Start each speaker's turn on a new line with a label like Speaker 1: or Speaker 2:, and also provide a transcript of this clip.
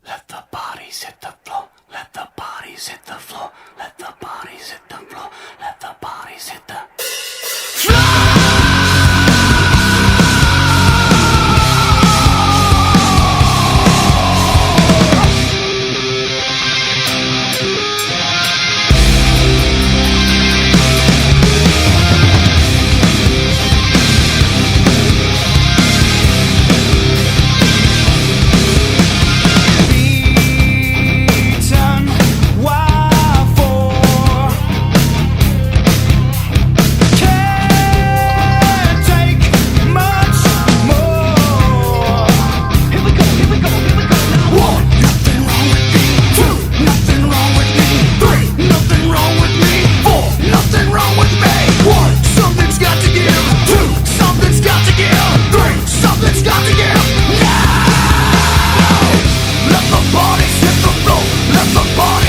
Speaker 1: Let the bodies hit the floor. Let the bodies hit the floor. Let the bodies hit the floor. Let the bodies hit the let the bodies hit the floor. Let the bodies